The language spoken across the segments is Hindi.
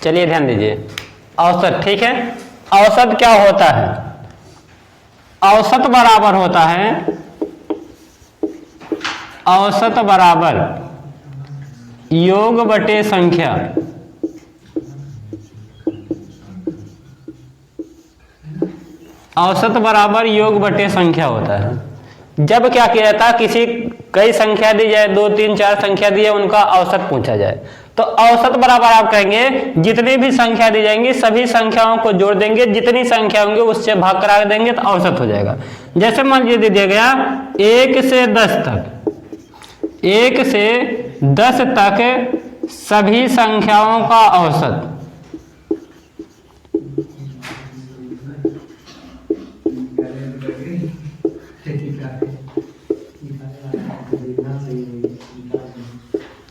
चलिए ध्यान दीजिए, औसत, ठीक है। औसत क्या होता है? औसत बराबर होता है, औसत बराबर योग बटे संख्या। औसत बराबर योग बटे संख्या होता है। जब क्या किया जाता है, किसी कई संख्या दी जाए, 2 3 4 संख्या दी जाए, उनका औसत पूछा जाए, तो औसत बराबर आप कहेंगे जितनी भी संख्या दी जाएंगी सभी संख्याओं को जोड़ देंगे, जितनी संख्या होंगे उससे भाग करा देंगे तो औसत हो जाएगा। जैसे मान लीजिए दे दिया गया 1 से 10 तक, 1 से 10 तक सभी संख्याओं का औसत,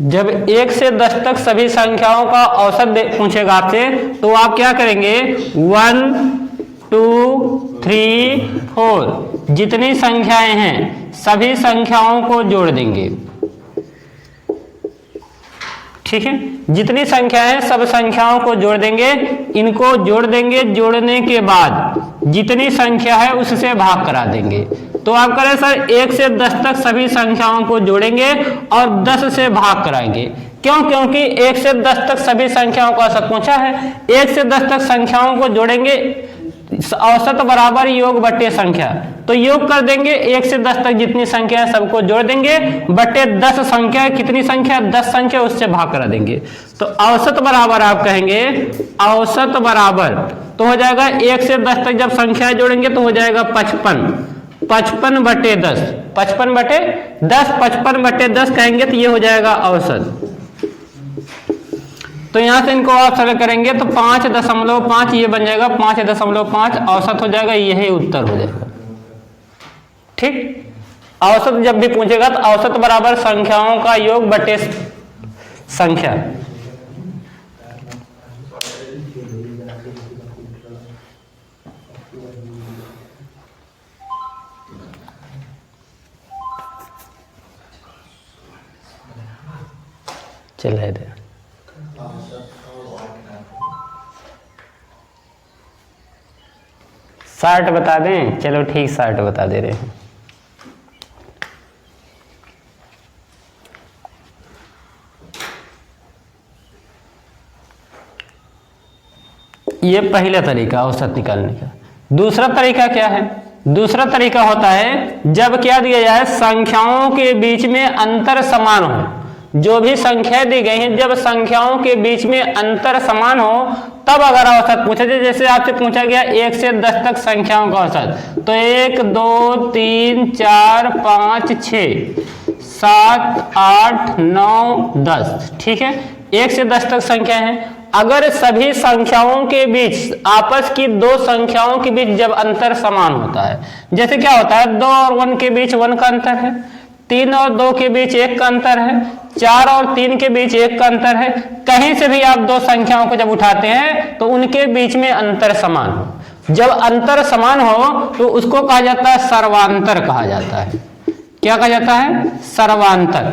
जब 1 से 10 तक सभी संख्याओं का औसत पूछेगा आपसे, तो आप क्या करेंगे, 1 2 3 4 जितनी संख्याएं हैं सभी संख्याओं को जोड़ देंगे, ठीक है। जितनी संख्याएं हैं सब संख्याओं को जोड़ देंगे, इनको जोड़ देंगे, जोड़ने के बाद जितनी संख्या है उससे भाग करा देंगे। तो आप करें सर 1 से 10 तक सभी संख्याओं को जोड़ेंगे और 10 से भाग कराएंगे। क्यों? क्योंकि 1 से 10 तक सभी संख्याओं का औसत पूछा है। 1 से 10 तक संख्याओं को जोड़ेंगे, औसत बराबर योग बटे संख्या, तो योग कर देंगे 1 से 10 तक जितनी संख्या है सबको जोड़ देंगे, बटे 10 संख्या, कितनी संख्या, 10 संख्या, उससे भाग करा देंगे। तो औसत बराबर आप कहेंगे, औसत बराबर तो हो जाएगा 1 से 10 तक जब संख्याएं जोड़ेंगे तो हो जाएगा 55, 55 बटे 10, 55 बटे 10, 55 बटे 10 कहेंगे तो ये हो जाएगा औसत। तो यहां से इनको आप सरल करेंगे तो 5.5 ये बन जाएगा 5.5 औसत हो जाएगा, यही उत्तर हो जाएगा, ठीक। औसत जब भी पूछेगा तो औसत बराबर संख्याओं का योग बटे संख्या। चल दे 60 बता दें, चलो ठीक 60 बता दे रहे हैं। ये पहला तरीका औसत निकालने का। दूसरा तरीका क्या है? दूसरा तरीका होता है जब क्या दिया जाए, संख्याओं के बीच में अंतर समान हो। जो भी संख्याएं दी गई हैं, जब संख्याओं के बीच में अंतर समान हो तब अगर औसत पूछा जाए, जैसे आपसे पूछा गया 1 से 10 तक संख्याओं का औसत, तो 1 2 3 4 5 6 7 8 9 10, ठीक है। 1 से 10 तक संख्या है। अगर सभी संख्याओं के बीच, आपस की दो संख्याओं के बीच जब अंतर समान होता है, जैसे क्या होता है 2 और 1 के बीच 1 का अंतर है, 3 और 2 के बीच 1 का अंतर है, 4 और 3 के बीच 1 का अंतर है, कहीं से भी आप दो संख्याओं को जब उठाते हैं तो उनके बीच में अंतर समान हो। जब अंतर समान हो तो उसको कहा जाता है सर्वांतर कहा जाता है। क्या कहा जाता है? सर्वांतर।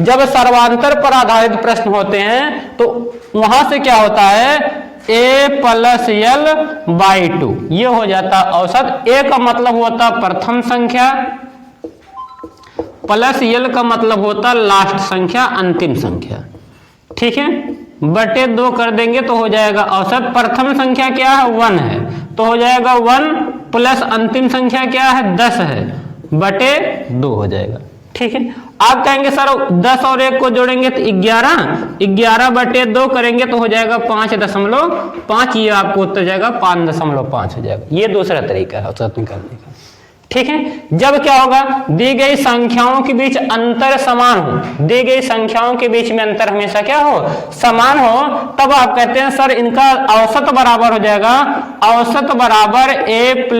जब सर्वांतर पर आधारित प्रश्न होते हैं तो वहां से क्या होता है, a + l/2 ये हो जाता औसत। a का मतलब होता प्रथम संख्या, प्लस l का मतलब होता लास्ट संख्या, अंतिम संख्या, ठीक है। बटे 2 कर देंगे तो हो जाएगा औसत। प्रथम संख्या क्या है? 1 है, तो हो जाएगा 1 प्लस अंतिम संख्या क्या है? 10 है, बटे 2 हो जाएगा, ठीक है। आप कहेंगे सर 10 और 1 को जोड़ेंगे तो 11 बटे 2 करेंगे तो हो जाएगा 5.5, ये आपको उत्तर जाएगा 5.5 हो जाएगा। ये दूसरा तरीका है औसत निकालने का, ठीक है। जब क्या होगा, दी गई संख्याओं के बीच अंतर समान हो, दी गई संख्याओं के बीच में अंतर हमेशा क्या हो? समान हो, तब आप कहते हैं सर इनका औसत बराबर हो जाएगा, औसत बराबर a +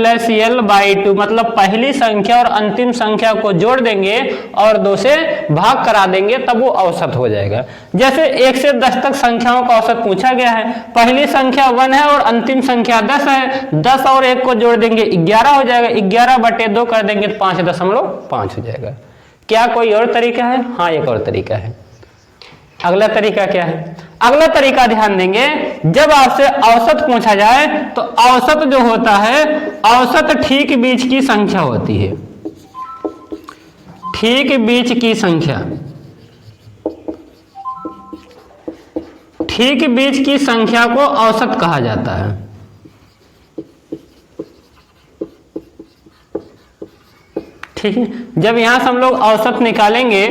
l/2, मतलब पहली संख्या और अंतिम संख्या को जोड़ देंगे और 2 से भाग करा देंगे, तब वो औसत हो जाएगा। जैसे 1 से 10 तक संख्याओं का औसत पूछा गया है, पहली संख्या 1 है और अंतिम संख्या 10 है, 10 और 1 को जोड़ देंगे 11 हो जाएगा, 11 बटे 2 कर देंगे तो 5.5 हो जाएगा। क्या कोई और तरीका है? हाँ, एक और तरीका है। अगला तरीका क्या है? अगला तरीका ध्यान देंगे, जब आपसे औसत पूछा जाए तो औसत जो होता है, औसत ठीक बीच की संख्या होती है। ठीक बीच की संख्या, ठीक बीच की संख्या को औसत कहा जाता है। ठीक है, जब यहां से हम लोग औसत निकालेंगे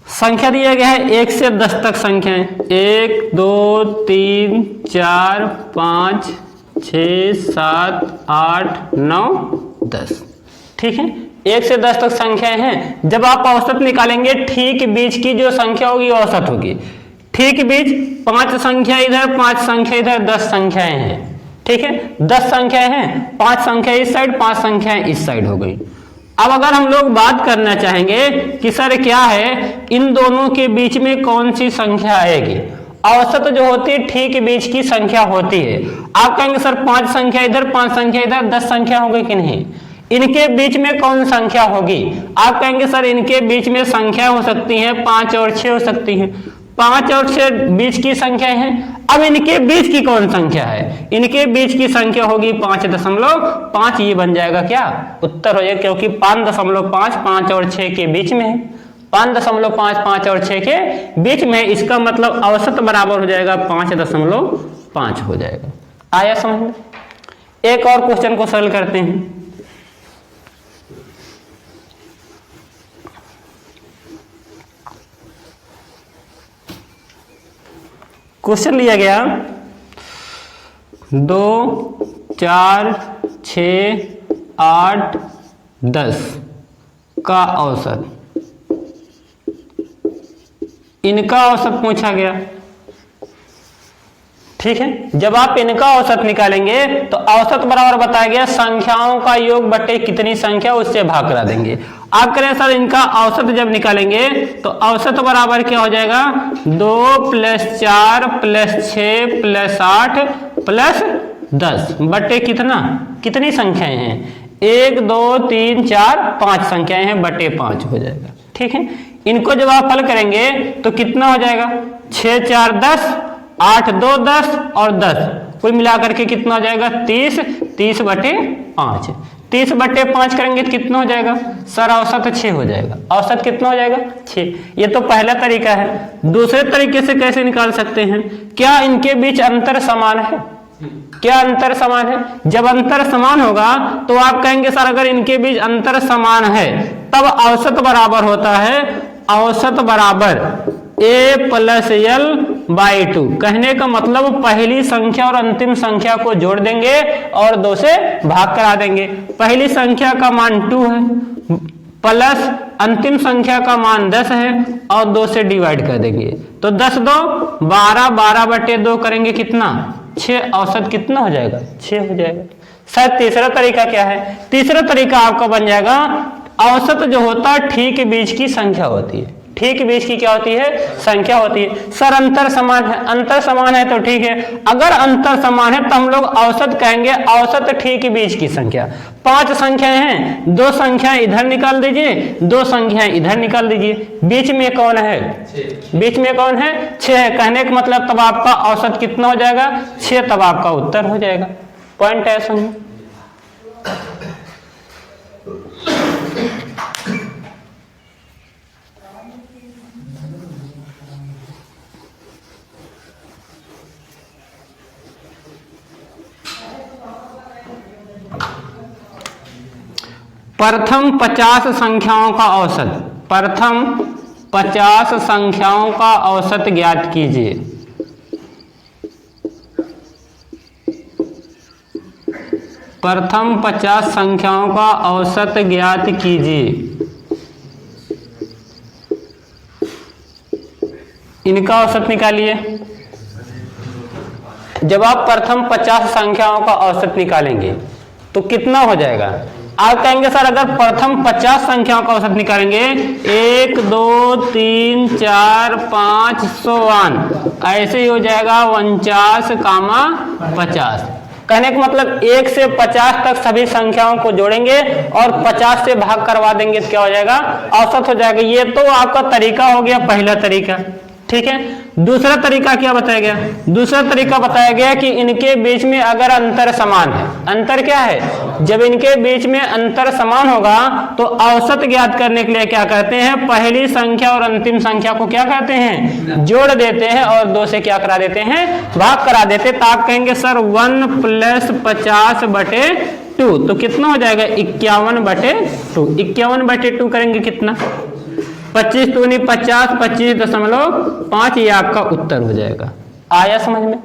संख्या दिया गया है 1 से 10 तक संख्याएं, 1 2 3 4 5 6 7 8 9 10। ठीक है, 1 से 10 तक संख्याएं हैं। जब आप औसत निकालेंगे ठीक बीच की जो संख्या होगी औसत होगी। ठीक बीच 5 संख्या इधर 5 संख्या इधर 10 संख्याएं हैं। ठीक है, 10 संख्याएं हैं, 5 संख्या इस साइड 5 संख्याएं इस साइड हो गई। अब अगर हम लोग बात करना चाहेंगे कि सर क्या है, इन दोनों के बीच में कौन सी संख्या आएगी, औसत जो होती है ठीक बीच की संख्या होती है। आप कहेंगे सर 5 संख्या इधर 5 संख्या इधर 10 संख्या हो गई कि नहीं, इनके बीच में कौन संख्या होगी। आप कहेंगे सर इनके बीच में संख्या हो सकती है 5 और 6 हो सकती है, 5 और 6 बीच की संख्या है। अब इनके बीच की कौन संख्या है, इनके बीच की संख्या होगी 5.5, ये बन जाएगा क्या उत्तर हो जाएगा, क्योंकि 5.5 5 और 6 के बीच में है। 5.5 5 और 6 के बीच में, इसका मतलब औसत बराबर हो जाएगा 5.5 हो जाएगा। आया समझ में। एक और क्वेश्चन को सरल करते हैं। क्वेश्चन लिया गया 2 4 6 8 10 का औसत, इनका औसत पूछा गया। ठीक है, जब आप इनका औसत निकालेंगे तो औसत बराबर बताया गया संख्याओं का योग बटे कितनी संख्या उससे भाग करा देंगे। आप करें सर इनका औसत जब निकालेंगे तो औसत बराबर क्या हो जाएगा, 2 + 4 + 6 + 8 + 10 बटे कितना, कितनी संख्याएं हैं, 1 2 3 4 5 संख्याएं हैं, बटे 5 हो जाएगा। ठीक है, इनको जब आप हल करेंगे तो कितना हो जाएगा, 6 4 10 8 2 10 और 10 कुल मिलाकर के कितना हो जाएगा 30, 30 बटे 5। 30 बटे 5 करेंगे तो कितना हो जाएगा सर, औसत 6 हो जाएगा। औसत कितना हो जाएगा 6। ये तो पहला तरीका है। दूसरे तरीके से कैसे निकाल सकते हैं, क्या इनके बीच अंतर समान है, क्या अंतर समान है। जब अंतर समान होगा तो आप कहेंगे सर अगर इनके बीच अंतर समान है तब औसत बराबर होता है, औसत बराबर a + l/2। कहने का मतलब पहली संख्या और अंतिम संख्या को जोड़ देंगे और 2 से भाग करा देंगे। पहली संख्या का मान 2 है प्लस अंतिम संख्या का मान 10 है और 2 से डिवाइड कर देंगे तो 10 2 12, 12 बटे 2 करेंगे कितना 6। औसत कितना हो जाएगा 6 हो जाएगा। सर तीसरा तरीका क्या है, तीसरा तरीका आपका बन जाएगा औसत जो होता है ठीक बीच की संख्या होती है। ठीक बीच की क्या होती है, संख्या होती है। सर अंतर समान है, अंतर समान है तो ठीक है। अगर अंतर समान है तो हम लोग औसत कहेंगे, औसत ठीक बीच की संख्या। 5 संख्याएं हैं, 2 संख्याएं इधर निकाल दीजिए, 2 संख्याएं इधर निकाल दीजिए, बीच में कौन है 6। बीच में कौन है 6 है। कहने का मतलब तब आपका औसत कितना हो जाएगा 6, तब आपका उत्तर हो जाएगा। पॉइंट है समझ। प्रथम 50 संख्याओं का औसत, प्रथम 50 संख्याओं का औसत ज्ञात कीजिए। प्रथम 50 संख्याओं का औसत ज्ञात कीजिए। इनका औसत निकालिए। जब आप प्रथम 50 संख्याओं का औसत निकालेंगे तो कितना हो जाएगा। आप कहेंगे सर अगर प्रथम 50 संख्याओं का औसत निकालेंगे 1 2 3 4 5 100 ऐसे ही हो जाएगा 49, 50। कहने का मतलब 1 से 50 तक सभी संख्याओं को जोड़ेंगे और 50 से भाग करवा देंगे तो क्या हो जाएगा, औसत हो जाएगा। ये तो आपका तरीका हो गया, पहला तरीका, ठीक है। दूसरा तरीका क्या बताया गया, दूसरा तरीका बताया गया कि इनके बीच में अगर अंतर समान है, अंतर क्या है, जब इनके बीच में अंतर समान होगा तो औसत ज्ञात करने के लिए क्या कहते हैं, पहली संख्या और अंतिम संख्या को क्या कहते हैं, जोड़ देते हैं और 2 से क्या करा देते हैं, भाग करा देते। तो आप कहेंगे सर 1 + 50/2 तो कितना हो जाएगा, 51/2। 51/2 करेंगे कितना, 25 दूनी 50, 25.5, ये आपका उत्तर हो जाएगा। आया समझ में,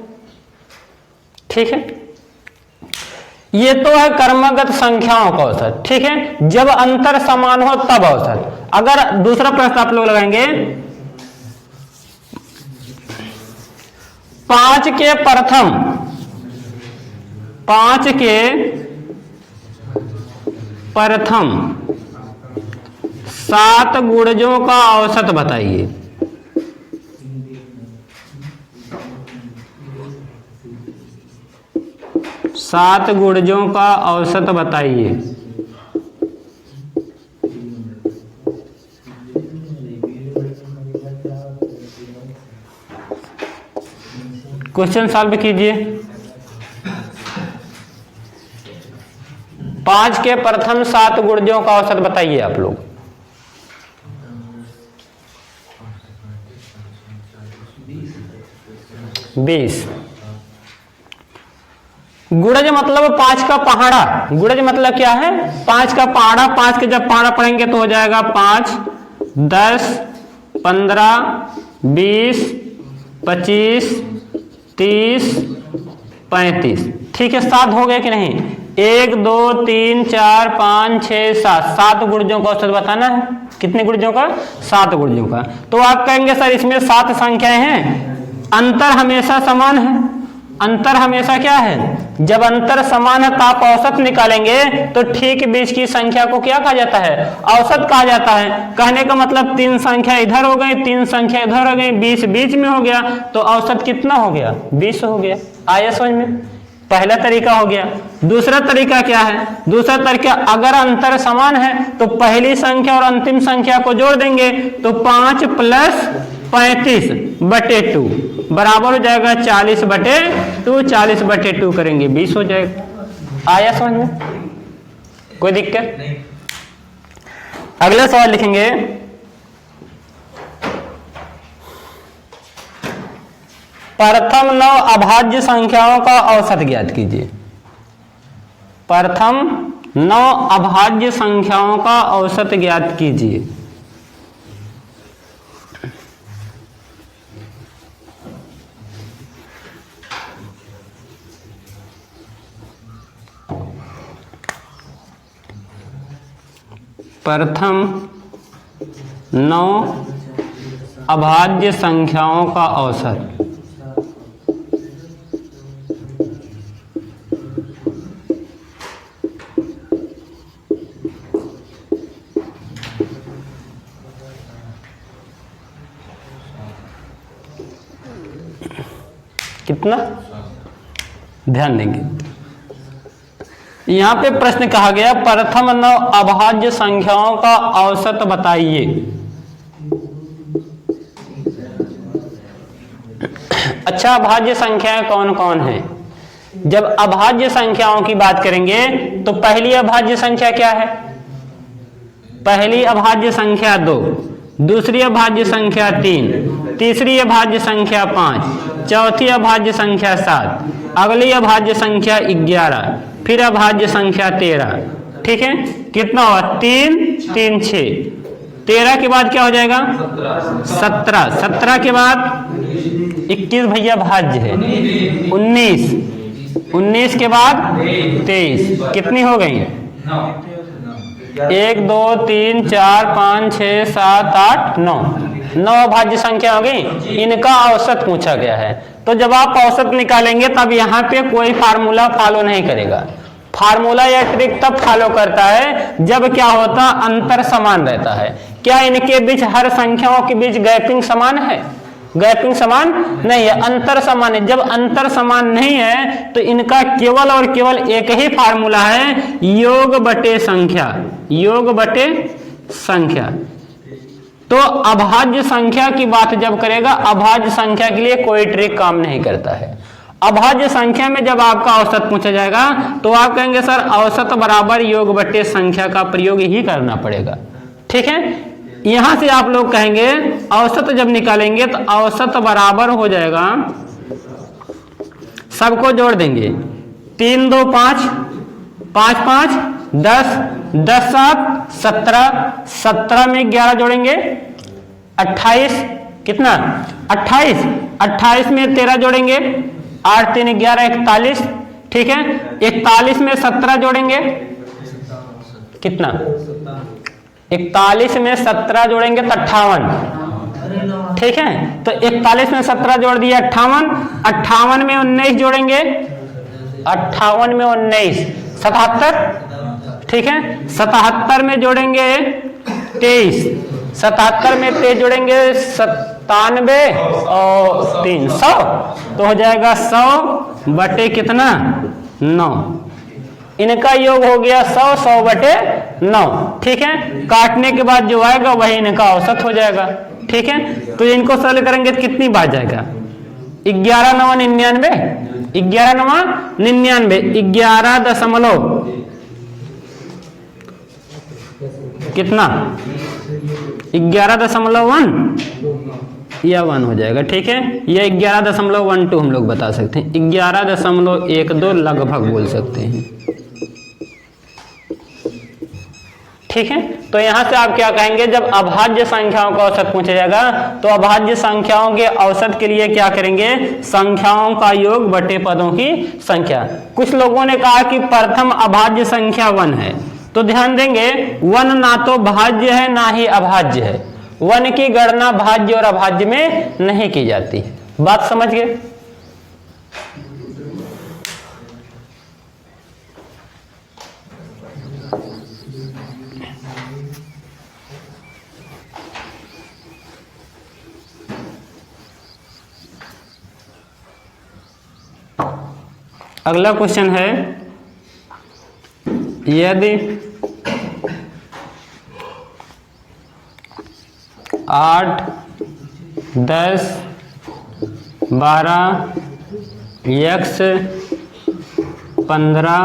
ठीक है। ये तो है क्रमगत संख्याओं का औसत, ठीक है, जब अंतर समान हो तब औसत। अगर दूसरा प्रश्न आप लोग लगाएंगे, 5 के प्रथम 7 गुणजों का औसत बताइए। सात गुणजों का औसत बताइए। क्वेश्चन सॉल्व कीजिए। 5 के प्रथम 7 गुणजों का औसत बताइए आप लोग। 20। गुणज मतलब 5 का पहाड़ा, गुणज मतलब क्या है, 5 का पहाड़ा। 5 के जब पहाड़ा पढ़ेंगे तो हो जाएगा 5, 10, 15, 20, 25, 30, 35, ठीक है। 7 हो गए कि नहीं, 1, 2, 3, 4, 5, 6, 7, 7 गुणजों का औसत बताना है। कितने गुणजों का, 7 गुणजों का। तो आप कहेंगे सर इसमें 7 संख्याएं हैं, अंतर हमेशा समान है। अंतर हमेशा क्या है, जब अंतर समान है तो आप औसत निकालेंगे तो ठीक बीच की संख्या को क्या कहा जाता है, औसत कहा जाता है। कहने का मतलब 3 संख्या इधर हो गई, 3 संख्या इधर हो गई, 20 बीच में हो गया तो औसत कितना हो गया, 20 हो गया। आया समझ में, पहला तरीका हो गया। दूसरा तरीका क्या है, दूसरा तरीका अगर अंतर समान है तो पहली संख्या और अंतिम संख्या को जोड़ देंगे तो 5 + 35/2 बराबर हो जाएगा 40/2। 40/2 करेंगे 20 हो जाएगा। आया समझ में, कोई दिक्कत नहीं। अगला सवाल लिखेंगे, प्रथम 9 अभाज्य संख्याओं का औसत ज्ञात कीजिए। प्रथम 9 अभाज्य संख्याओं का औसत ज्ञात कीजिए। प्रथम 9 अभाज्य संख्याओं का औसत। कितना, ध्यान देंगे। यहां पे प्रश्न कहा गया प्रथम 9 अभाज्य संख्याओं का औसत बताइए। अच्छा, अभाज्य संख्याएं कौन कौन है? जब अभाज्य संख्याओं की बात करेंगे तो पहली अभाज्य संख्या क्या है, पहली अभाज्य संख्या 2, दूसरी अभाज्य संख्या 3, तीसरी अभाज्य संख्या 5, चौथी अभाज्य संख्या 7, अगली अभाज्य संख्या 11, फिर अभाज्य संख्या 13, ठीक है। कितना हुआ, 3, 3, 6, 13 के बाद क्या हो जाएगा 17, 17 के बाद 21 भैया भाज्य है, 19, 19 के बाद 23, कितनी हो गई, 1, 2, 3, 4, 5, 6, 7, 8, 9, 9 अभाज्य संख्या हो गई। इनका औसत पूछा गया है। तो जब आप औसत निकालेंगे तब यहाँ पे कोई फार्मूला फॉलो नहीं करेगा। फार्मूला या ट्रिक तब फॉलो करता है जब क्या होता, अंतर समान रहता है। क्या इनके बीच हर संख्याओं के बीच गैपिंग समान है, गैपिंग समान नहीं है, अंतर समान है। जब अंतर समान नहीं है तो इनका केवल और केवल एक ही फार्मूला है, योग बटे संख्या, योग बटे संख्या। तो अभाज्य संख्या की बात जब करेगा, अभाज्य संख्या के लिए कोई ट्रिक काम नहीं करता है। अभाज्य संख्या में जब आपका औसत पूछा जाएगा तो आप कहेंगे सर औसत बराबर योग बटे संख्या का प्रयोग ही करना पड़ेगा, ठीक है। यहां से आप लोग कहेंगे औसत जब निकालेंगे तो औसत बराबर हो जाएगा, सबको जोड़ देंगे, 3 2 5, 5 5 10, 10 7 17, 17 में 11 जोड़ेंगे 28, कितना 28, 28 में 13 जोड़ेंगे 8 3 11 41, ठीक है। 41 में 17 जोड़ेंगे कितना, 41 में 17 जोड़ेंगे तो 58, ठीक है। तो 41 में 17 जोड़ दिया 58, 58 में 19 जोड़ेंगे, 58 में 19 77, ठीक है। 77 में जोड़ेंगे 23, 77 में 23 जोड़ेंगे 97 और 300, तो हो जाएगा 100 बटे कितना 9। इनका योग हो गया 100, 100 बटे 9, ठीक है। काटने के बाद जो आएगा वही इनका औसत हो जाएगा, ठीक है। तो इनको सरल करेंगे तो कितनी बात जाएगा, 11 9 99, 11 9 99, 11 दशमलव कितना 11.1 या 1 हो जाएगा, ठीक है। या 11.12 हम लोग बता सकते हैं, 11.12 लगभग बोल सकते हैं, ठीक है। तो यहां से आप क्या कहेंगे, जब अभाज्य संख्याओं का औसत पूछा जाएगा तो अभाज्य संख्याओं के औसत के लिए क्या करेंगे, संख्याओं का योग बटे पदों की संख्या। कुछ लोगों ने कहा कि प्रथम अभाज्य संख्या 1 है, तो ध्यान देंगे 1 ना तो भाज्य है ना ही अभाज्य है, 1 की गणना भाज्य और अभाज्य में नहीं की जाती है। बात समझ गए। अगला क्वेश्चन है, यदि 8 10 12 x 15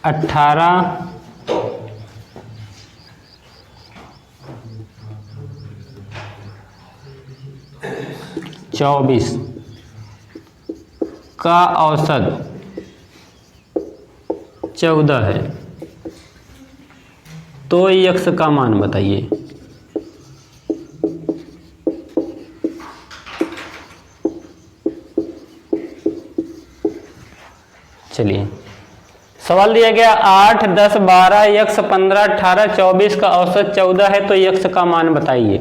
18 24 का औसत 14 है, तो x का मान बताइए। चलिए, सवाल दिया गया 8 10 12 x 15 18 24 का औसत 14 है, तो x का मान बताइए।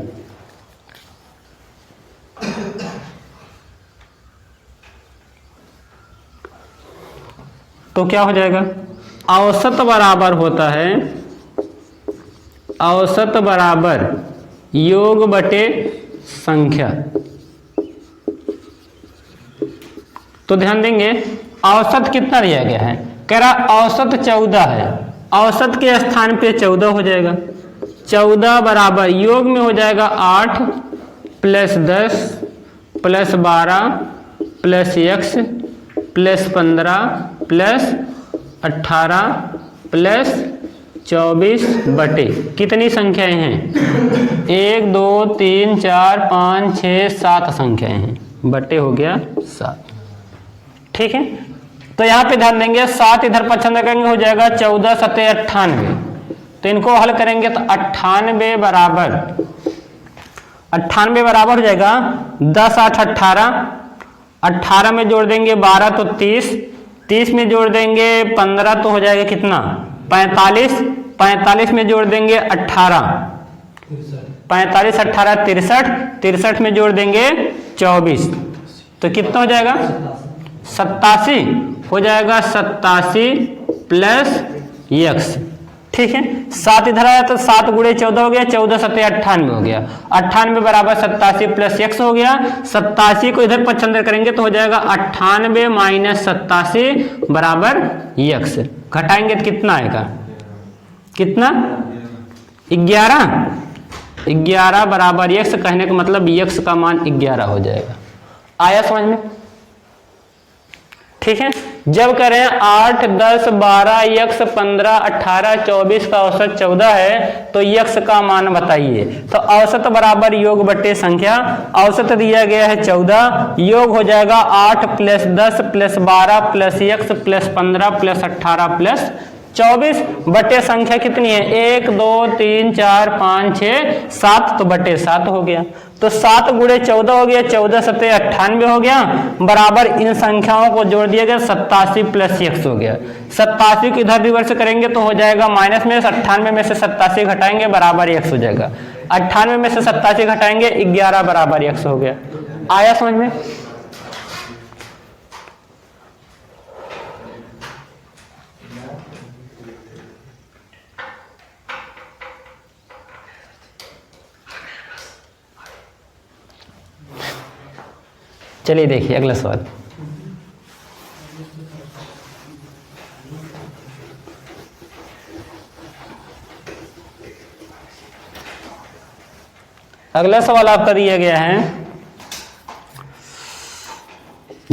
तो क्या हो जाएगा, औसत बराबर होता है, औसत बराबर योग बटे संख्या। तो ध्यान देंगे औसत कितना दिया गया है, कह रहा औसत 14 है, औसत के स्थान पे 14 हो जाएगा। 14 बराबर योग में हो जाएगा 8 plus 10 plus 12 plus x plus 15 plus 18 plus 24 बटे कितनी संख्याएं हैं, 1 2 3 4 5 6 7 संख्याएं हैं, बटे हो गया 7, ठीक है। तो यहाँ पे ध्यान देंगे 7 इधर पछंद करेंगे हो जाएगा 14 7 98, तो इनको हल करेंगे तो 98 बराबर हो जाएगा 10 8 18, 18 में जोड़ देंगे 12 तो 30, 30 में जोड़ देंगे 15 तो हो जाएगा कितना 45, 45 में जोड़ देंगे 18, 45 18 63, 63 में जोड़ देंगे 24, तो कितना हो जाएगा 87 हो जाएगा 87 प्लस x, ठीक है, 7 इधर आया तो 7 गुणे 14 हो गया, 14 सत्ते 98 हो गया, 98 बराबर 87 प्लस x हो गया। 87 को इधर पचंदर करेंगे तो हो जाएगा 98 माइनस 87 बराबर x। घटाएंगे तो कितना आएगा, कितना 11 बराबर x, कहने का मतलब x का मान 11 हो जाएगा। आया समझ में? ठीक है, जब करें 8, 10, 12, x 15, 18, 24 का औसत 14 है तो x का मान बताइए। तो औसत बराबर योग बट्टे संख्या, औसत दिया गया है 14, योग हो जाएगा 8 plus 10 plus 12 plus x plus 15 plus 18 plus 24 बटे संख्या कितनी है, 1 2 3 4 5 6 7, तो बटे 7 हो गया। तो 7 गुणे 14 हो गया, 14 सत्ते 98 हो गया, बराबर इन संख्याओं को जोड़ दिया गया 87 प्लस x हो गया। 87 को इधर रिवर्स करेंगे तो हो जाएगा माइनस में, 98 में से 87 घटाएंगे बराबर x हो जाएगा। 98 में से 87 घटाएंगे 11 बराबर x हो गया। आया समझ में? चलिए देखिए अगला सवाल। अगला सवाल आपका दिया गया है,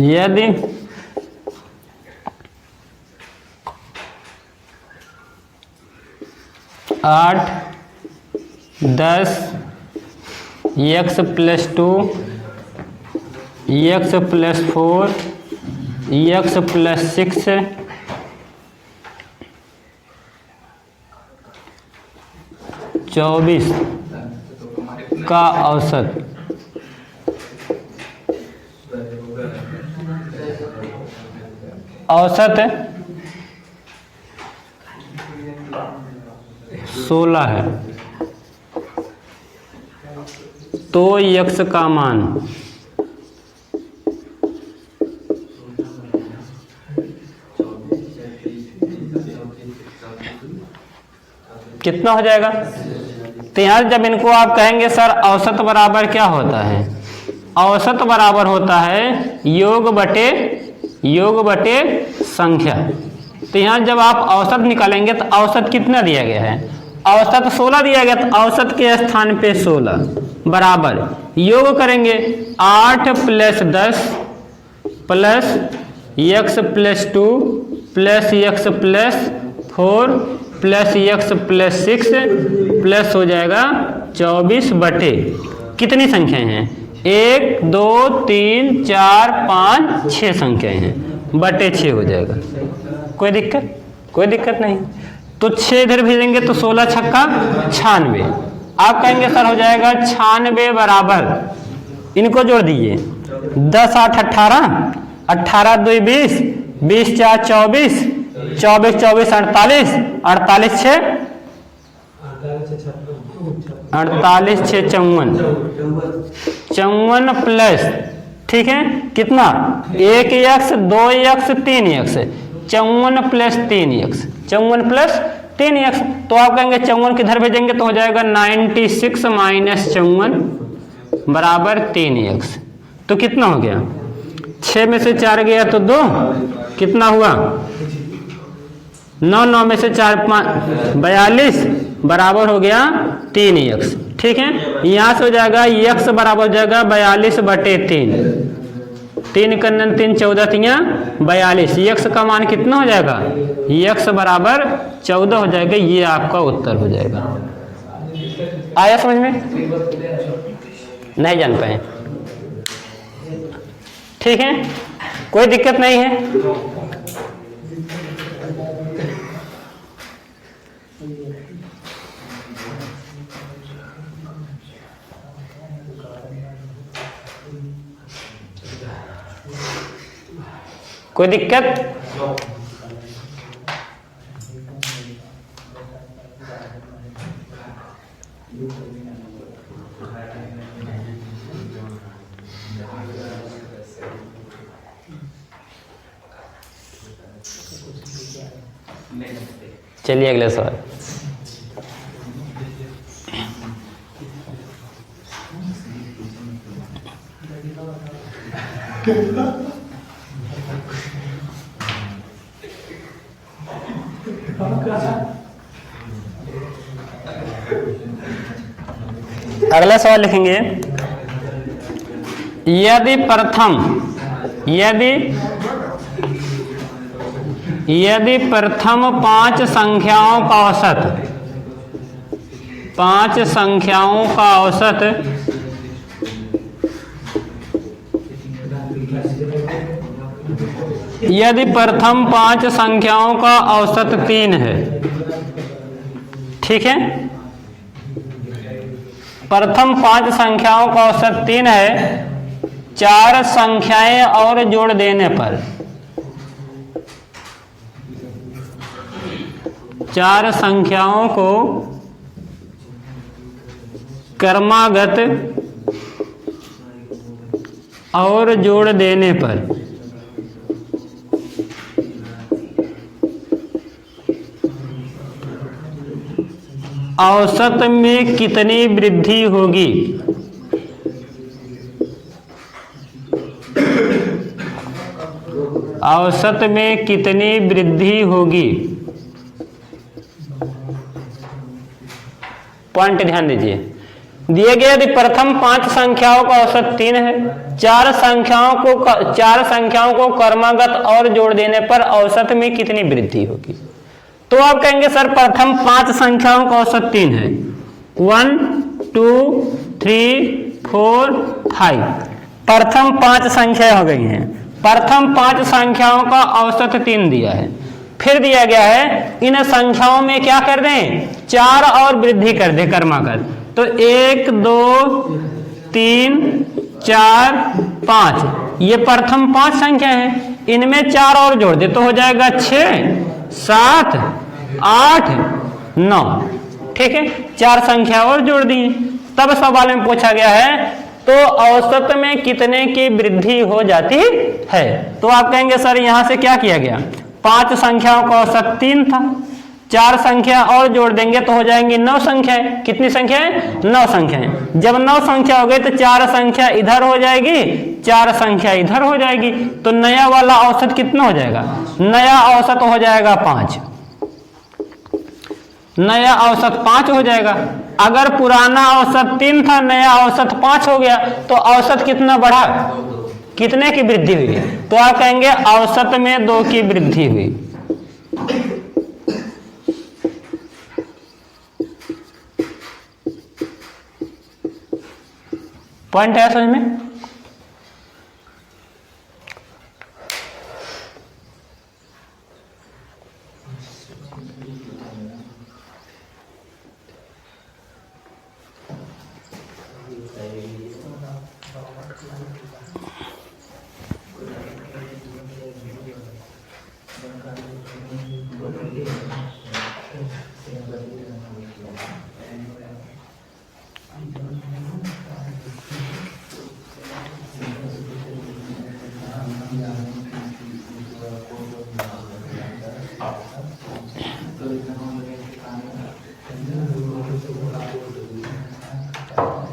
यदि आठ 10 x plus 2 x plus 4 x plus 6 24 का औसत औसत 16 है तो x का मान कितना हो जाएगा? तो यहाँ जब इनको आप कहेंगे सर औसत बराबर क्या होता है, औसत बराबर होता है योग बटे संख्या। तो यहाँ जब आप औसत निकालेंगे तो औसत कितना दिया गया है, औसत 16 दिया गया, तो औसत के स्थान पे 16 बराबर योग करेंगे 8 plus 10 plus x plus 2 plus x plus 4 plus x plus 6 plus हो जाएगा 24 बटे कितनी संख्याएं हैं, 1 2 3 4 5 6 संख्याएं हैं, बटे 6 हो जाएगा। कोई दिक्कत नहीं। तो 6 इधर भेजेंगे तो 16 छक्का 96, आप कहेंगे सर हो जाएगा 96 बराबर, इनको जोड़ दीजिए 10 8 18 18 2 20 20 4 24 24 24 48 48 6 48 6 54 प्लस, ठीक है कितना 1x 2x 3x 54 plus 3x 54 plus 3x, तो आप कहेंगे 54 किधर भेजेंगे तो हो जाएगा 96 माइनस 54 बराबर 3x। तो कितना हो गया, 6 में से 4 गया तो 2, कितना हुआ 9 9 में से 4 5 42 बराबर हो गया 3x। ठीक है, यहाँ से हो जाएगा x बराबर हो जाएगा 42 बटे 3, 3 कन्नन 3 14 42, x का मान कितना हो जाएगा, x बराबर 14 हो जाएगा। ये आपका उत्तर हो जाएगा। आया समझ में? नहीं जान पाए? ठीक है, कोई दिक्कत नहीं है। कोई दिक्कत? चलिए अगले सवाल। अगला सवाल लिखेंगे, यदि प्रथम 5 संख्याओं का औसत, 5 संख्याओं का औसत यदि प्रथम 5 संख्याओं का औसत 3 है, ठीक है, प्रथम 5 संख्याओं का औसत 3 है, 4 संख्याएं और जोड़ देने पर 4 संख्याओं को क्रमागत और जोड़ देने पर औसत में कितनी वृद्धि होगी? औसत में कितनी वृद्धि होगी? पॉइंट ध्यान दीजिए। दिए गए यदि प्रथम 5 संख्याओं का औसत 3 है, 4 संख्याओं को क्रमागत और जोड़ देने पर औसत में कितनी वृद्धि होगी? तो आप कहेंगे सर प्रथम 5 संख्याओं का औसत 3 है, 1 2 3 4 5, प्रथम 5 संख्याएं हो गई हैं। प्रथम 5 संख्याओं का औसत 3 दिया है, फिर दिया गया है इन संख्याओं में क्या कर दें, 4 और वृद्धि कर दे क्रमागत। तो 1 2 3 4 5, ये प्रथम 5 संख्या है, इनमें 4 और जोड़ दे तो हो जाएगा 6 7 8 9, ठीक है, 4 संख्या और जोड़ दी। तब सवाल में पूछा गया है तो औसत में कितने की वृद्धि हो जाती है? तो आप कहेंगे सर यहां से क्या किया गया, 5 संख्याओं का औसत 3 था, 4 संख्या और जोड़ देंगे तो हो जाएंगी 9 संख्याएं। कितनी संख्याएं? 9 संख्याएं। जब 9 संख्या हो गई तो 4 संख्या इधर हो जाएगी, 4 संख्या इधर हो जाएगी, तो नया वाला औसत कितना हो जाएगा? नया औसत हो जाएगा 5, नया औसत 5 हो जाएगा। अगर पुराना औसत 3 था, नया औसत 5 हो गया, तो औसत कितना बढ़ा, कितने की वृद्धि हुई? तो आप कहेंगे औसत में 2 की वृद्धि हुई। पॉइंट है समझ में?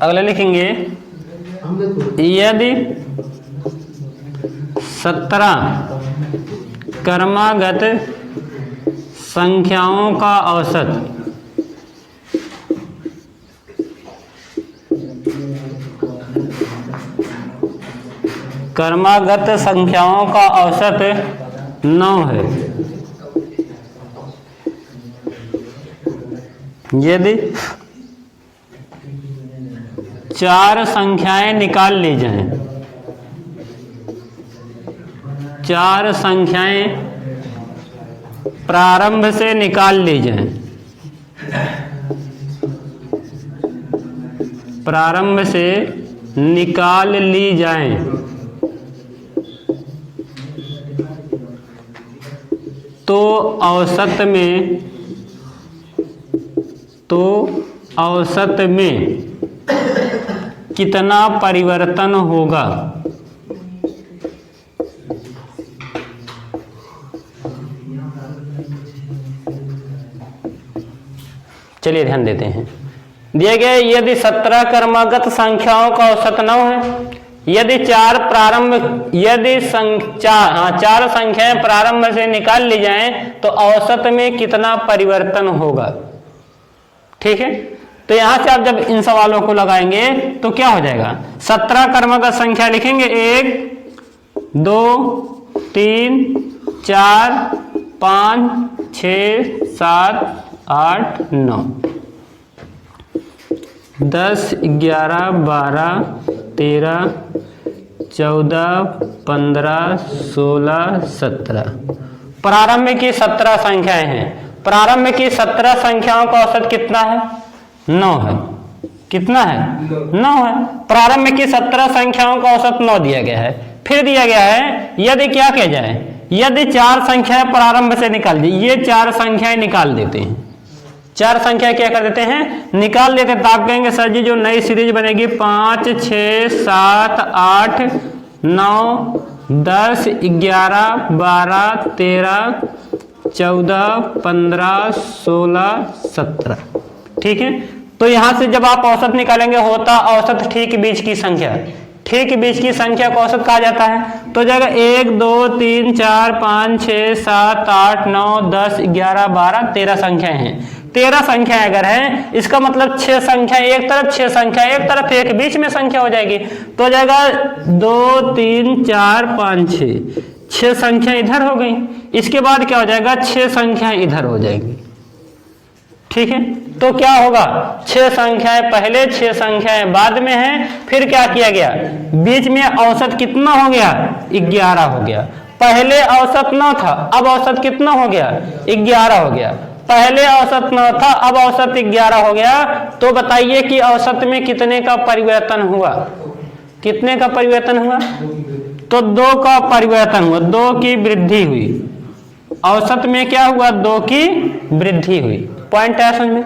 अगला लिखेंगे, यदि 17 क्रमागत संख्याओं का औसत क्रमागत संख्याओं का औसत 9 है, यदि 4 संख्याएं निकाल ली जाएं, 4 संख्याएं प्रारंभ से निकाल ली जाएं, प्रारंभ से निकाल ली जाएं, तो औसत में कितना परिवर्तन होगा? चलिए ध्यान देते हैं। दिया गया यदि 17 क्रमागत संख्याओं का औसत 9 है, यदि चार संख्याएं प्रारंभ से निकाल ली जाएं तो औसत में कितना परिवर्तन होगा। ठीक है, तो यहां से आप जब इन सवालों को लगाएंगे तो क्या हो जाएगा, 17 क्रमागत संख्या लिखेंगे 1 2 3 4 5 6 7 8 9 10 11 12 13 14 15 16 17 प्रारंभ की 17 संख्याएं हैं। प्रारंभ की 17 संख्याओं का औसत कितना है, 9 है। कितना है, 9 है। प्रारंभ की 17 संख्याओं का औसत 9 दिया गया है। फिर दिया गया है यदि क्या किया जाए, यदि 4 संख्याएं प्रारंभ से निकाल दी, ये 4 संख्याएं निकाल देते हैं, 4 संख्या क्या कर देते हैं, निकाल देते हैं। तो आप कहेंगे सर जी जो नई सीरीज बनेगी 5 6 7 8 9 10 11 12 13 14 15 16 17। ठीक है, तो यहां से जब आप औसत निकालेंगे होता औसत ठीक बीच की संख्या, ठीक बीच की संख्या को औसत कहा जाता है। तो जगह 1 2 3 4 5 6 7 8 9 10 11 12 13 संख्याएं हैं। 13 संख्याएं अगर हैं, इसका मतलब 6 संख्या एक तरफ, 6 संख्या एक तरफ, एक बीच में संख्या हो जाएगी। तो जाएगा 2 3 4 5 6 संख्या इधर हो गई। इसके बाद क्या हो जाएगा, 6 संख्याएं इधर हो जाएंगी। ठीक है, तो क्या होगा, 6 संख्याएं पहले 6 संख्याएं बाद में हैं। फिर क्या किया गया, बीच में औसत कितना हो गया, 11 हो गया। पहले औसत 9 था, अब औसत कितना हो गया, 11 हो गया। पहले औसत 9 था, अब औसत 11 हो गया। तो बताइए कि औसत में कितने का परिवर्तन हुआ, कितने का परिवर्तन हुआ, तो 2 का परिवर्तन हुआ, 2 की वृद्धि हुई। औसत में क्या हुआ, 2 की वृद्धि हुई। पॉइंट है समझ में,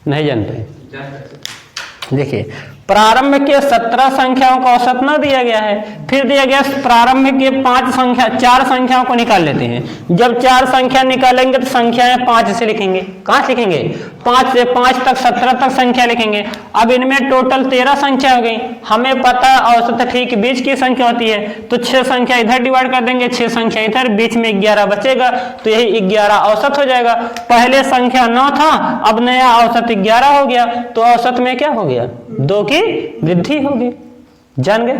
नहीं जानते। देखिए प्रारंभ के 17 संख्याओं का औसत न दिया गया है, फिर दिया गया प्रारंभ के 4 संख्याओं को निकाल लेते हैं। जब 4 संख्या निकालेंगे तो संख्याएं 5 से लिखेंगे। कहां से लिखेंगे, 5 से 5 तक 17 तक संख्या लिखेंगे। अब इनमें टोटल 13 संख्या हो गई। हमें पता है औसत ठीक बीच की संख्या होती है, तो 6 संख्या इधर डिवाइड कर देंगे, 6 संख्या इधर, बीच में 11 बचेगा, तो यही 11 औसत हो जाएगा। पहले संख्या 9 था, अब नया औसत 11 हो गया, तो औसत में क्या हो गया, 2 की वृद्धि होगी। जान गए।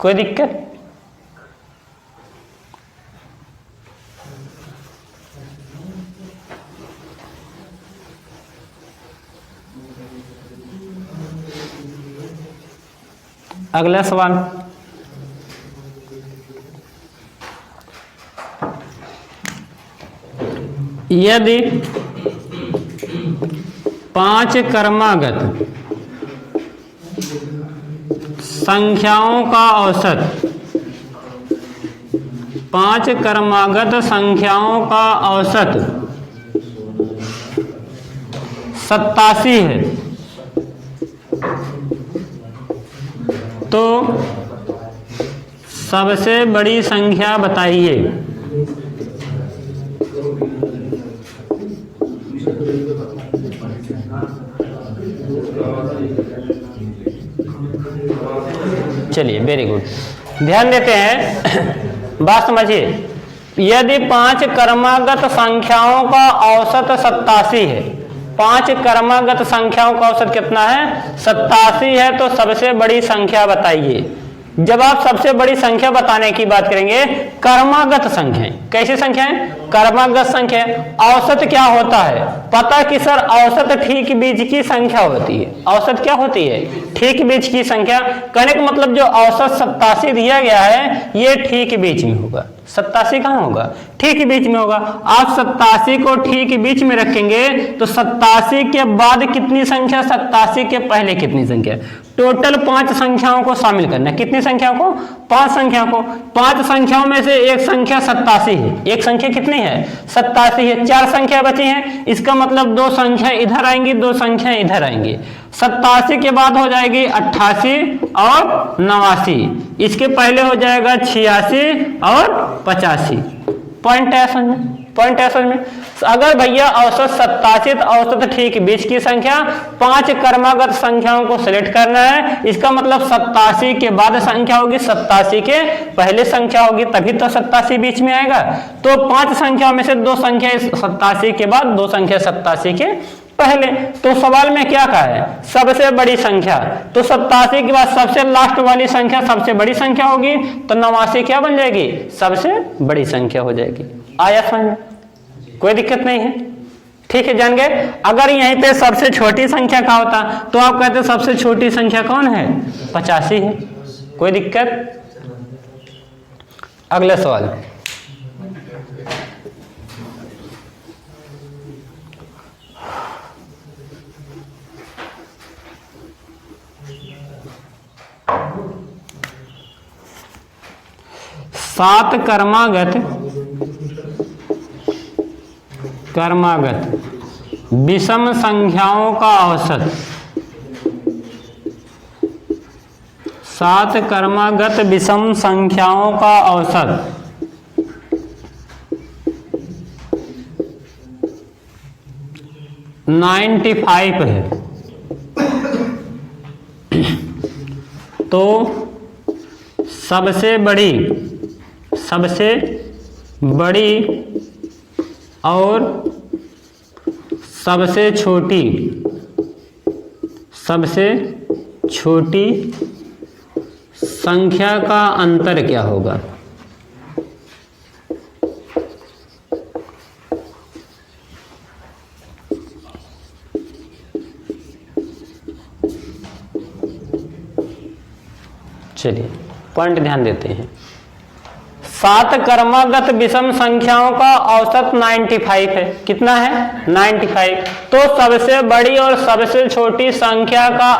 कोई दिक्कत, अगला सवाल, यदि 5 क्रमागत संख्याओं का औसत, 5 क्रमागत संख्याओं का औसत 87 है, तो सबसे बड़ी संख्या बताइए। चलिए वेरी गुड, ध्यान देते हैं, बात समझिए। यदि 5 क्रमागत संख्याओं का औसत 87 है, 5 क्रमागत संख्याओं का औसत कितना है, 87 है, तो सबसे बड़ी संख्या बताइए। जब आप सबसे बड़ी संख्या बताने की बात करेंगे, क्रमागत संख्याएं, कैसी संख्याएं, क्रमागत संख्या। औसत क्या होता है, पता कि सर औसत ठीक बीच की संख्या होती है। औसत क्या होती है, ठीक बीच की संख्या। कहने का मतलब जो औसत 87 दिया गया है, ये ठीक बीच में होगा। 87 कहाँ होगा, ठीक बीच में होगा। आप 87 को ठीक बीच में रखेंगे तो 87 के बाद कितनी संख्या, 87 के पहले कितनी संख्या, टोटल 5 संख्याओं को शामिल करना है। कितनी संख्याओं को, 5 संख्याओं को। 5 संख्याओं में से एक संख्या 87 है, एक संख्या कितनी है, 87 है। 4 संख्या बची हैं, इसका मतलब 2 संख्या इधर आएंगी, 2 संख्या इधर आएंगी। 87 के बाद हो जाएगी 88 और 89, इसके पहले हो जाएगा 86 और 85। पॉइंट है समझ में, पॉइंट है समझ में। अगर भैया औसत 87 औसत ठीक बीच की संख्या, 5 क्रमागत संख्याओं को सिलेक्ट करना है, इसका मतलब 87 के बाद संख्या होगी, 87 के पहले संख्या होगी, तभी तो 87 बीच में आएगा। तो 5 संख्याओं में से 2 संख्या 87 के बाद, 2 संख्या 87 के पहले। तो सवाल में क्या कहा है, सबसे बड़ी संख्या, तो 87 के बाद सबसे लास्ट वाली संख्या सबसे बड़ी संख्या होगी, तो 89 क्या बन जाएगी, सबसे बड़ी संख्या हो जाएगी। आया समझ में, कोई दिक्कत नहीं है, ठीक है, जान गए। अगर यहीं पे सबसे छोटी संख्या का होता तो आप कहते सबसे छोटी संख्या कौन है, 85 है, कोई दिक्कत। अगला सवाल, सात क्रमागत विषम संख्याओं का औसत, 7 क्रमागत विषम संख्याओं का औसत 95 है। तो सबसे बड़ी और सबसे छोटी संख्या का अंतर क्या होगा। चलिए पॉइंट ध्यान देते हैं। 7 क्रमागत विषम संख्याओं का औसत 95 है। कितना है, 95। तो सबसे बड़ी और सबसे छोटी संख्या का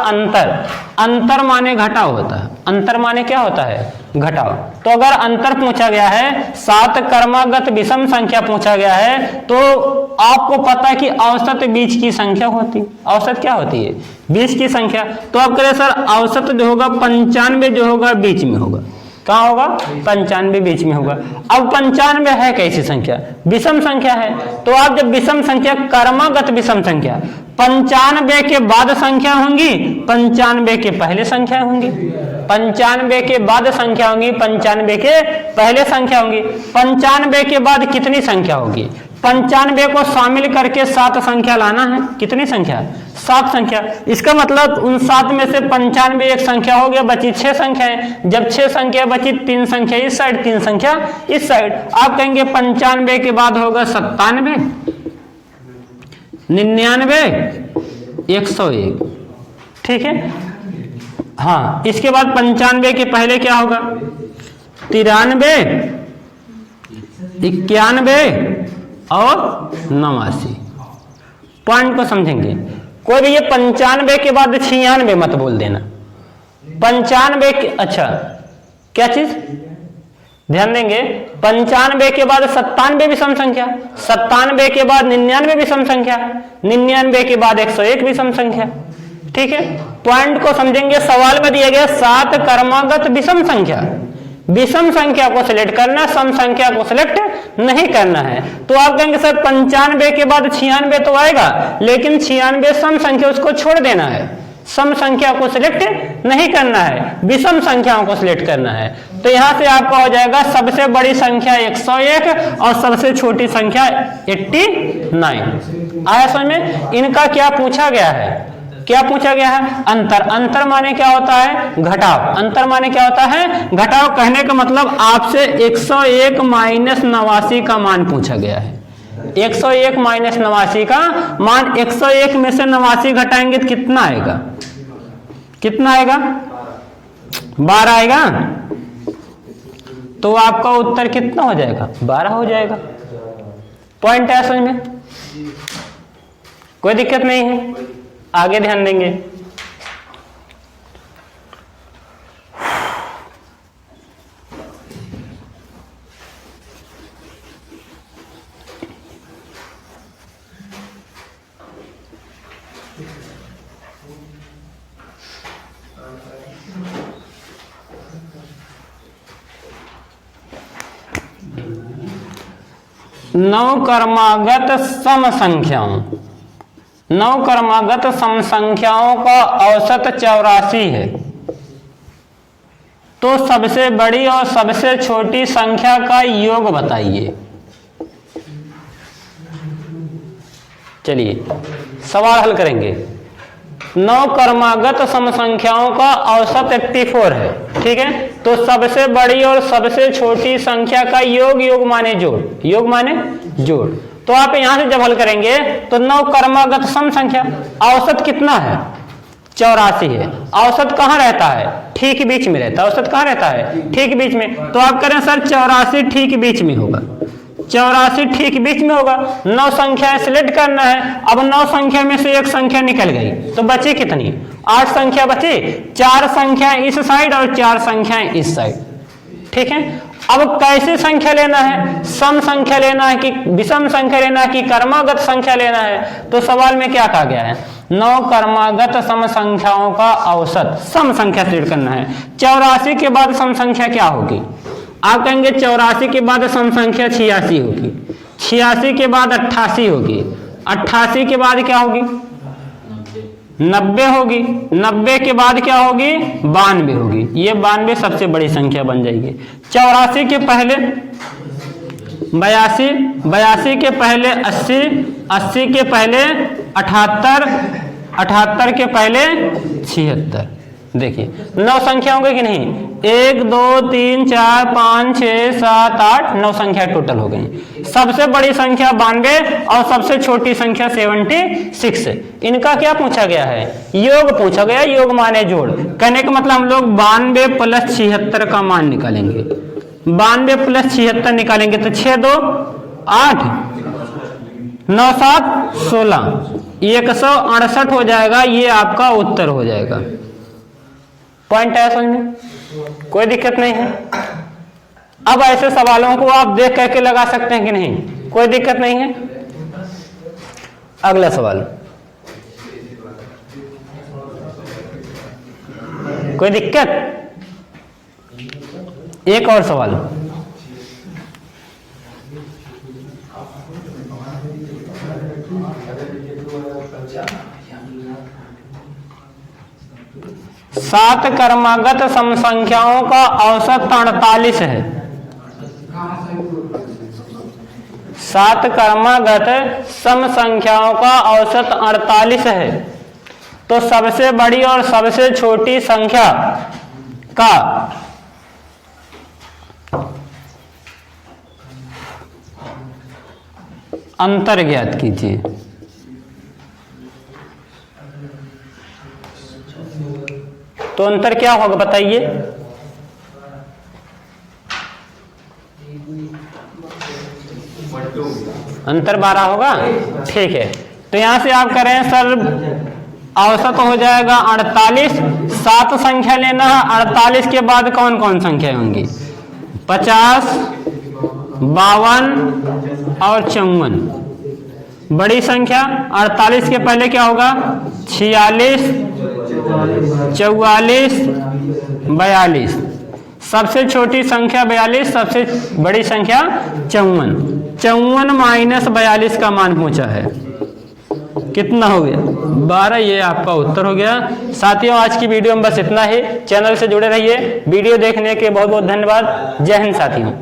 अंतर माने घटाव होता है। अंतर माने क्या होता है, घटाव। तो अगर अंतर पूछा गया है, 7 क्रमागत विषम संख्या पूछा गया है, तो आपको पता है कि औसत बीच की संख्या होती है। औसत क्या होती है, बीच की संख्या। तो आप करें सर औसत जो होगा 95 जो होगा बीच में होगा, कहाँ होगा, 95 बीच में होगा। अब 95 है कैसी संख्या, विषम संख्या है। तो आप जब विषम संख्या, क्रमागत विषम संख्या, 95 के बाद संख्या होंगी, 95 के पहले संख्या होंगी, 95 के बाद संख्या होंगी, 95 के पहले संख्या होंगी। 95 के बाद कितनी संख्या होगी, 95 को शामिल करके 7 संख्या लाना है। कितनी संख्या, 7 संख्या। इसका मतलब उन 7 में से 95 एक संख्या हो गया, बची 6 संख्याएं। जब 6 संख्या बची, 3 संख्या इस साइड, 3 संख्या इस साइड। आप कहेंगे 95 के बाद होगा 97, 99, 101, ठीक है। हाँ, इसके बाद 95 के पहले क्या होगा, 93, 91 और 89। पॉइंट को समझेंगे। कोई भी ये 95 के बाद 96 मत बोल देना। 95 के, अच्छा क्या चीज ध्यान देंगे, 95 के बाद 97 विषम संख्या, 97 के बाद 99 विषम संख्या, 99 के बाद 101 विषम संख्या, ठीक है। पॉइंट को समझेंगे। सवाल में दिया गया 7 क्रमागत विषम संख्या, विषम संख्या को सिलेक्ट करना, सम संख्या को सिलेक्ट नहीं करना है। तो आप कहेंगे सर 95 के बाद 96 तो आएगा, लेकिन 96 सम संख्या, उसको छोड़ देना है, सम संख्या को सिलेक्ट नहीं करना है, विषम संख्याओं को सिलेक्ट करना है। तो यहां से आपका हो जाएगा सबसे बड़ी संख्या 101 और सबसे छोटी संख्या 89। आया समझ में। इनका क्या पूछा गया है, क्या पूछा गया है, अंतर। अंतर माने क्या होता है, घटाव। अंतर माने क्या होता है, घटाव। कहने का मतलब आपसे 101 माइनस 89 का मान पूछा गया है। 101 माइनस 89 का मान, 101 में से 89 घटाएंगे तो कितना आएगा, कितना आएगा, 12 आएगा। तो आपका उत्तर कितना हो जाएगा, 12 हो जाएगा। पॉइंट है समझ में? कोई दिक्कत नहीं है, आगे ध्यान देंगे। नवकर्मागत सम संख्याओं, नवकर्मागत सम संख्याओं का औसत 84 है, तो सबसे बड़ी और सबसे छोटी संख्या का योग बताइए। चलिए सवाल हल करेंगे। नवकर्मागत सम संख्याओं का औसत 84 है, ठीक है, तो सबसे बड़ी और सबसे छोटी संख्या का योग, योग माने जोड़, योग माने जोड़। तो आप यहां से जब हल करेंगे तो नवकर्मागत सम संख्या औसत कितना है? 84 है। औसत कहां रहता है? ठीक बीच में रहता है। औसत कहां रहता है? ठीक बीच में। तो आप करें सर 84 ठीक बीच में होगा, 84 ठीक बीच में होगा। 9 संख्याएं सिलेक्ट करना है। अब 9 संख्या में से एक संख्या निकल गई तो बची कितनी? 8 संख्या बची। 4 संख्याएं इस साइड और 4 संख्याएं इस साइड, ठीक है। अब कैसी संख्या लेना है? सम संख्या लेना है कि विषम संख्या लेना है कि कर्मागत संख्या लेना है? तो सवाल में क्या कहा गया है? नवकर्मागत सम संख्याओं का औसत सम संख्या सिलेक्ट करना है। 84 के बाद सम संख्या क्या होगी? आप कहेंगे 84 के बाद सम संख्या 86 होगी, 86 के बाद 88 होगी, 88 के बाद क्या होगी? 90 होगी, 90 के बाद क्या होगी? 92 होगी। ये 92 सबसे बड़ी संख्या बन जाएगी। 84 के पहले 82, 82 के पहले 80, 80 के पहले 78, 78 के पहले 76। देखिए 9 संख्या होंगे कि नहीं? 1 2 3 4 5 6 7 8 9 संख्या टोटल हो गई। सबसे बड़ी संख्या 92 और सबसे छोटी संख्या 76। इनका क्या पूछा गया है? योग पूछा गया। योग माने जोड़। कहने का मतलब हम लोग 92 प्लस 76 का मान निकालेंगे। 92 प्लस 76 निकालेंगे तो 6 2 8 9 7 16 168 हो जाएगा। ये आपका उत्तर हो जाएगा। पॉइंट है समझ में? कोई दिक्कत नहीं है। अब ऐसे सवालों को आप देख करके लगा सकते हैं कि नहीं? कोई दिक्कत नहीं है। अगला सवाल, कोई दिक्कत? एक और सवाल। सात कर्मागत सम संख्याओं का औसत 48 है। 7 कर्मागत सम संख्याओं का औसत 48 है, तो सबसे बड़ी और सबसे छोटी संख्या का अंतर ज्ञात कीजिए। तो अंतर क्या होगा बताइए? अंतर 12 होगा, ठीक है। तो यहां से आप करें सर औसत हो जाएगा 48। 7 संख्या लेना है। 48 के बाद कौन कौन संख्या होंगी? 50, 52 और 54। बड़ी संख्या 48 के पहले क्या होगा? 46, 44, 42। सबसे छोटी संख्या 42, सबसे बड़ी संख्या 54। 54 माइनस 42 का मान पूछा है, कितना हो गया? 12। ये आपका उत्तर हो गया। साथियों आज की वीडियो में बस इतना ही। चैनल से जुड़े रहिए। वीडियो देखने के बहुत बहुत धन्यवाद। जय हिंद साथियों।